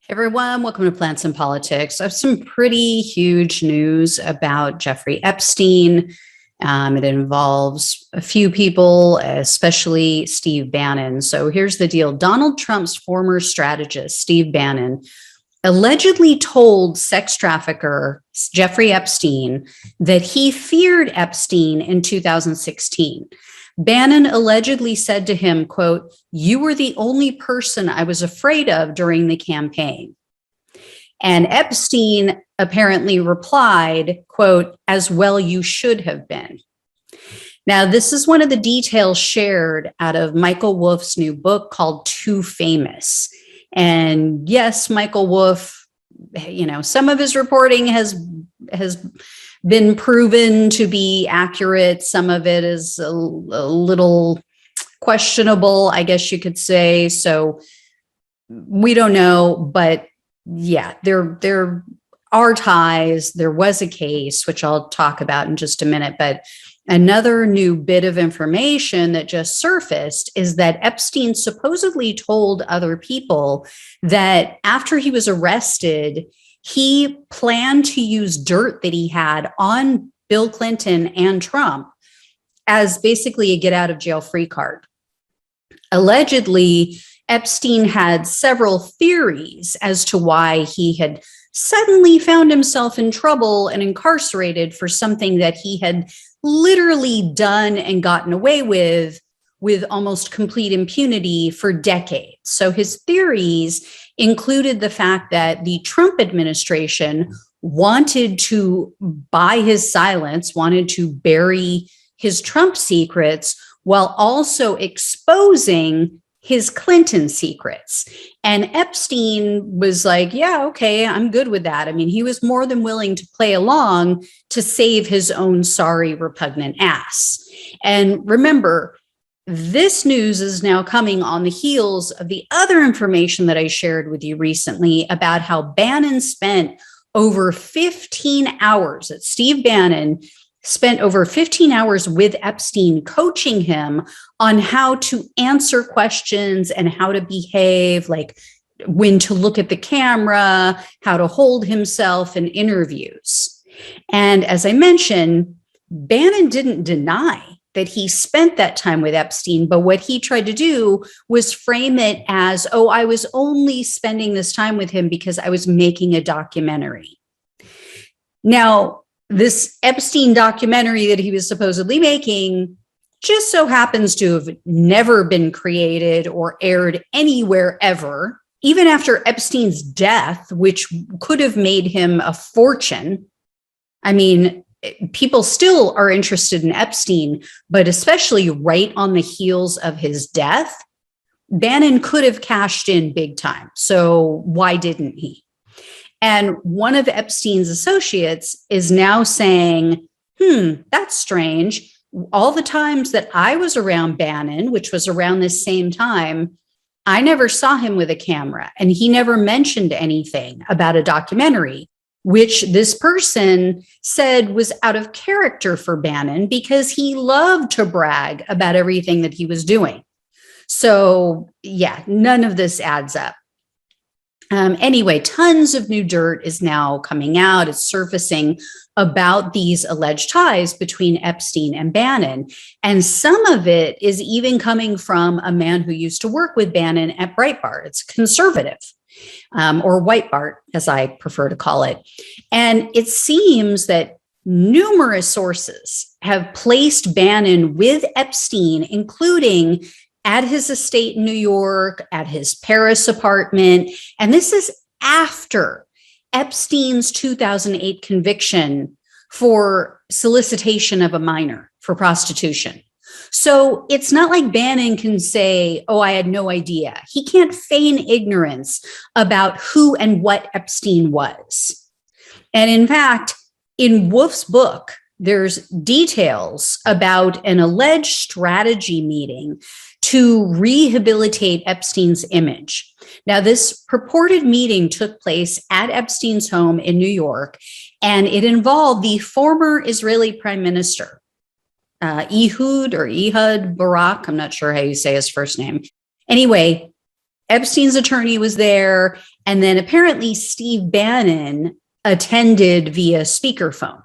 Everyone, welcome to Plants and Politics. I have some pretty huge news about Jeffrey Epstein. It involves a few people, especially Steve Bannon. So here's the deal. Donald Trump's former strategist, Steve Bannon, allegedly told sex trafficker Jeffrey Epstein that he feared Epstein in 2016. Bannon allegedly said to him, quote, "You were the only person I was afraid of during the campaign." And Epstein apparently replied, quote, "As well you should have been." Now, this is one of the details shared out of Michael Wolff's new book called Too Famous. And yes, Michael Wolff, some of his reporting has been proven to be accurate. Some of it is a little questionable, I guess you could say. So we don't know, but yeah, there are ties. There was a case, which I'll talk about in just a minute, but another new bit of information that just surfaced is that Epstein supposedly told other people that after he was arrested, he planned to use dirt that he had on Bill Clinton and Trump as basically a get out of jail free card. Allegedly, Epstein had several theories as to why he had suddenly found himself in trouble and incarcerated for something that he had literally done and gotten away with almost complete impunity for decades. So his theories included the fact that the Trump administration wanted to buy his silence, wanted to bury his Trump secrets while also exposing his Clinton secrets. And Epstein was like, yeah, okay, I'm good with that. I mean, he was more than willing to play along to save his own sorry, repugnant ass. And remember, this news is now coming on the heels of the other information that I shared with you recently about how Bannon spent over 15 hours, that Steve Bannon spent over 15 hours with Epstein coaching him on how to answer questions and how to behave, like when to look at the camera, how to hold himself in interviews. And as I mentioned, Bannon didn't deny that he spent that time with Epstein, but what he tried to do was frame it as, oh, I was only spending this time with him because I was making a documentary. Now, this Epstein documentary that he was supposedly making just so happens to have never been created or aired anywhere ever, even after Epstein's death, which could have made him a fortune. I mean, people still are interested in Epstein, but especially right on the heels of his death, Bannon could have cashed in big time. So why didn't he? And one of Epstein's associates is now saying, that's strange. All the times that I was around Bannon, which was around this same time, I never saw him with a camera, and he never mentioned anything about a documentary, which this person said was out of character for Bannon because he loved to brag about everything that he was doing. So yeah, none of this adds up. Anyway, tons of new dirt is now coming out. It's surfacing about these alleged ties between Epstein and Bannon. And some of it is even coming from a man who used to work with Bannon at Breitbart. It's conservative, or Whitebart, as I prefer to call it. And it seems that numerous sources have placed Bannon with Epstein, including at his estate in New York, at his Paris apartment. And this is after Epstein's 2008 conviction for solicitation of a minor for prostitution. So it's not like Bannon can say, oh, I had no idea. He can't feign ignorance about who and what Epstein was. And in fact, in Wolff's book, there's details about an alleged strategy meeting to rehabilitate Epstein's image. Now, this purported meeting took place at Epstein's home in New York, and it involved the former Israeli prime minister, Ehud Barak. I'm not sure how you say his first name. Anyway, Epstein's attorney was there. And then apparently Steve Bannon attended via speakerphone.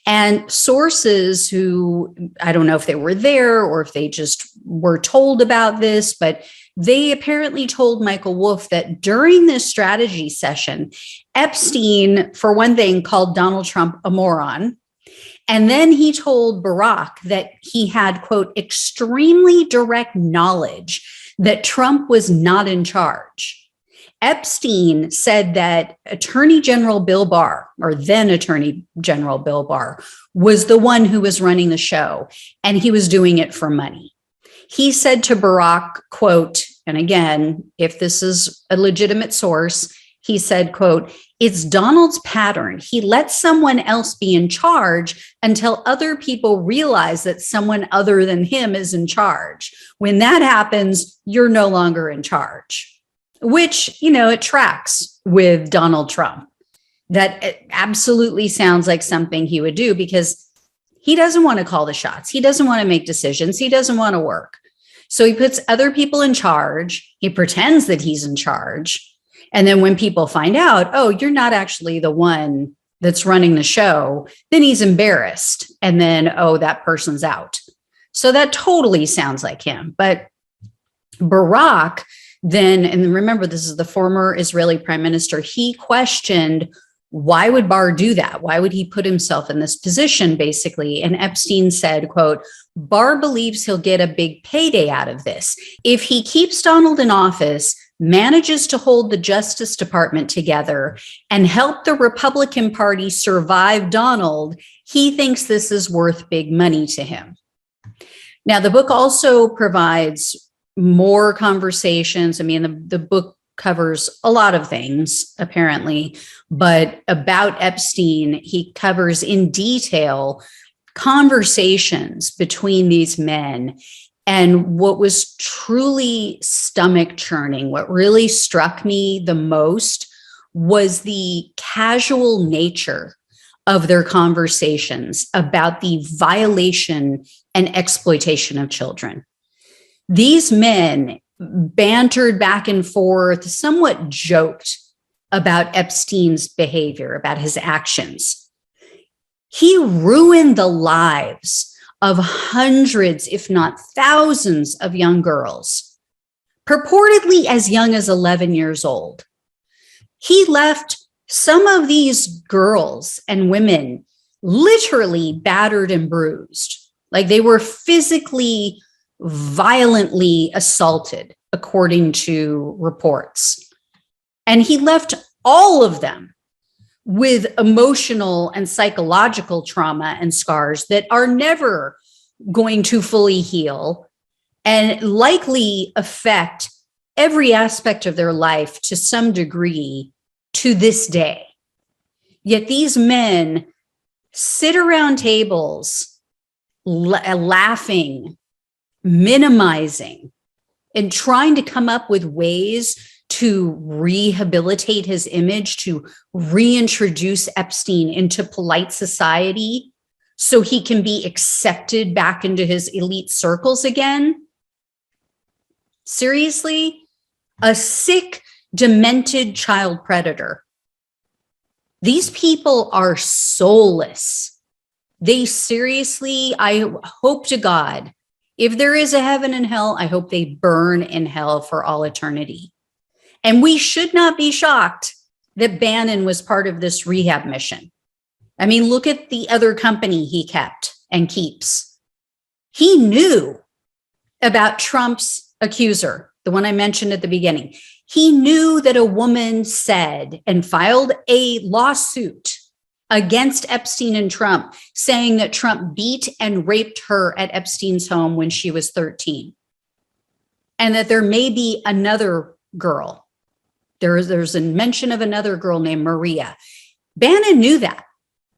And sources who, I don't know if they were there or if they just were told about this, but they apparently told Michael Wolff that during this strategy session, Epstein, for one thing, called Donald Trump a moron. And then he told Barack that he had, quote, extremely direct knowledge that Trump was not in charge. Epstein said that Attorney General Bill Barr, or then Attorney General Bill Barr, was the one who was running the show, and he was doing it for money. He said to Barack, quote, and again, if this is a legitimate source, he said, quote, it's Donald's pattern. He lets someone else be in charge until other people realize that someone other than him is in charge. When that happens, you're no longer in charge. Which, it tracks with Donald Trump. That absolutely sounds like something he would do because he doesn't want to call the shots. He doesn't want to make decisions. He doesn't want to work. So he puts other people in charge. He pretends that he's in charge. And then when people find out, oh, you're not actually the one that's running the show, then he's embarrassed. And then, oh, that person's out. So that totally sounds like him. But Barack then, and remember, this is the former Israeli prime minister, he questioned, why would Barr do that? Why would he put himself in this position, basically? And Epstein said, quote, Barr believes he'll get a big payday out of this. If he keeps Donald in office, manages to hold the Justice Department together and help the Republican Party survive Donald, he thinks this is worth big money to him. Now, the book also provides more conversations. I mean, the book covers a lot of things, apparently, but about Epstein, he covers in detail conversations between these men. And what was truly stomach churning, what really struck me the most was the casual nature of their conversations about the violation and exploitation of children. These men bantered back and forth, somewhat joked about Epstein's behavior, about his actions. He ruined the lives of hundreds, if not thousands, of young girls, purportedly as young as 11 years old. He left some of these girls and women literally battered and bruised, like they were physically violently assaulted, according to reports. And he left all of them with emotional and psychological trauma and scars that are never going to fully heal and likely affect every aspect of their life to some degree to this day. Yet these men sit around tables laughing, minimizing, and trying to come up with ways to rehabilitate his image, to reintroduce Epstein into polite society so he can be accepted back into his elite circles again. Seriously, a sick, demented child predator. These people are soulless. They seriously, I hope to God, if there is a heaven and hell, I hope they burn in hell for all eternity. And we should not be shocked that Bannon was part of this rehab mission. I mean, look at the other company he kept and keeps. He knew about Trump's accuser, the one I mentioned at the beginning. He knew that a woman said and filed a lawsuit against Epstein and Trump, saying that Trump beat and raped her at Epstein's home when she was 13. And that there may be another girl. There's a mention of another girl named Maria. Bannon knew that.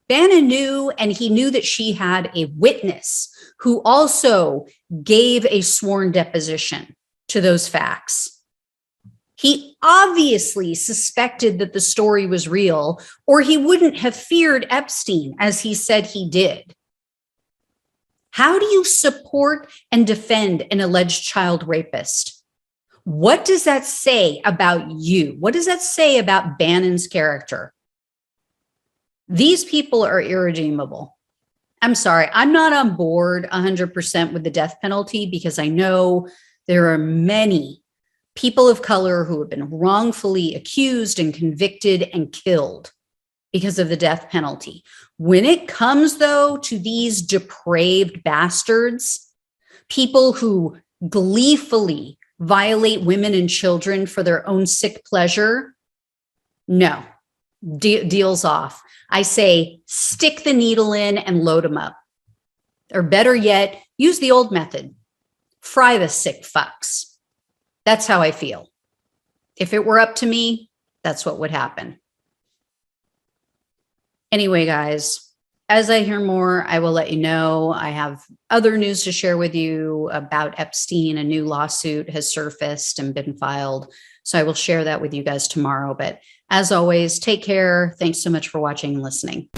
Bannon knew, and he knew that she had a witness who also gave a sworn deposition to those facts. He obviously suspected that the story was real, or he wouldn't have feared Epstein as he said he did. How do you support and defend an alleged child rapist? What does that say about you? What does that say about Bannon's character? These people are irredeemable. I'm sorry, I'm not on board 100% with the death penalty because I know there are many people of color who have been wrongfully accused and convicted and killed because of the death penalty. When it comes, though, to these depraved bastards, people who gleefully violate women and children for their own sick pleasure, no, deals off. I say stick the needle in and load them up. Or better yet, use the old method. Fry the sick fucks. That's how I feel. If it were up to me, that's what would happen. Anyway, guys, as I hear more, I will let you know. I have other news to share with you about Epstein. A new lawsuit has surfaced and been filed. So I will share that with you guys tomorrow. But as always, take care. Thanks so much for watching and listening.